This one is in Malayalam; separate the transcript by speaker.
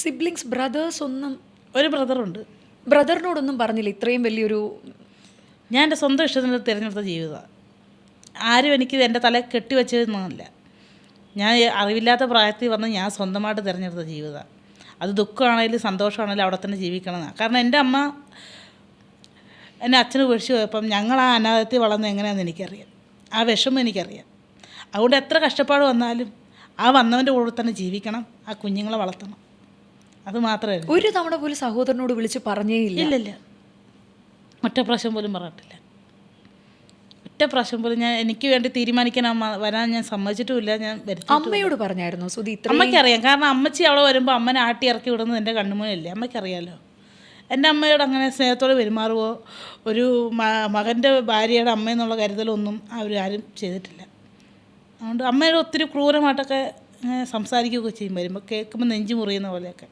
Speaker 1: സിബ്ലിങ്സ് ബ്രദേഴ്സ് ഒന്നും
Speaker 2: ഒരു ബ്രദറുണ്ട്.
Speaker 1: ബ്രദറിനോടൊന്നും പറഞ്ഞില്ല ഇത്രയും വലിയൊരു
Speaker 2: ഞാൻ എൻ്റെ സ്വന്തം ഇഷ്ടത്തിന് തിരഞ്ഞെടുത്ത ജീവിതമാണ്. ആരും എനിക്ക് എൻ്റെ തല കെട്ടിവെച്ചതെന്നല്ല. ഞാൻ അറിവില്ലാത്ത പ്രായത്തിൽ വന്ന് ഞാൻ സ്വന്തമായിട്ട് തിരഞ്ഞെടുത്ത ജീവിതമാണ്. അത് ദുഃഖമാണെങ്കിലും സന്തോഷമാണെങ്കിലും അവിടെ തന്നെ ജീവിക്കണമെന്നാണ്. കാരണം എൻ്റെ അമ്മ എന്നെ അച്ഛന് ഉപേക്ഷിച്ച് പോയപ്പം ഞങ്ങൾ ആ അനാഥത്തിൽ വളർന്നത് എങ്ങനെയാണെന്ന് എനിക്കറിയാം. ആ വിഷമം എനിക്കറിയാം. അതുകൊണ്ട് എത്ര കഷ്ടപ്പാട് വന്നാലും ആ വന്നവൻ്റെ കൂടെ തന്നെ ജീവിക്കണം, ആ കുഞ്ഞുങ്ങളെ വളർത്തണം. അത് മാത്രമേ.
Speaker 1: ഒരു തവണ പോലും സഹോദരനോട് വിളിച്ച് പറഞ്ഞേ ഇല്ല?
Speaker 2: ഇല്ലില്ല, ഒറ്റ പ്രാവശ്യം പോലും പറഞ്ഞിട്ടില്ല. ഒറ്റ പ്രാവശ്യം പോലും ഞാൻ എനിക്ക് വേണ്ടി തീരുമാനിക്കാൻ വരാൻ ഞാൻ സമ്മതിച്ചിട്ടുമില്ല. ഞാൻ
Speaker 1: അമ്മയോട് പറഞ്ഞായിരുന്നു സുധി?
Speaker 2: അമ്മയ്ക്കറിയാം. കാരണം അമ്മച്ചി അവളെ വരുമ്പോൾ അമ്മനെ ആട്ടി ഇറക്കി വിടുന്നത് എൻ്റെ കണ്ണുമുന്നിലല്ലേ, അമ്മയ്ക്കറിയാമല്ലോ. എൻ്റെ അമ്മയോട് അങ്ങനെ സ്നേഹത്തോടെ പെരുമാറുകയോ ഒരു മകൻ്റെ ഭാര്യയുടെ അമ്മയെന്നുള്ള കരുതലൊന്നും അവരാരും ചെയ്തിട്ടില്ല. അതുകൊണ്ട് അമ്മയോട് ഒത്തിരി ക്രൂരമായിട്ടൊക്കെ സംസാരിക്കുകയൊക്കെ ചെയ്യും. വരുമ്പോൾ കേൾക്കുമ്പോൾ നെഞ്ചു മുറിയുന്ന പോലെയൊക്കെ.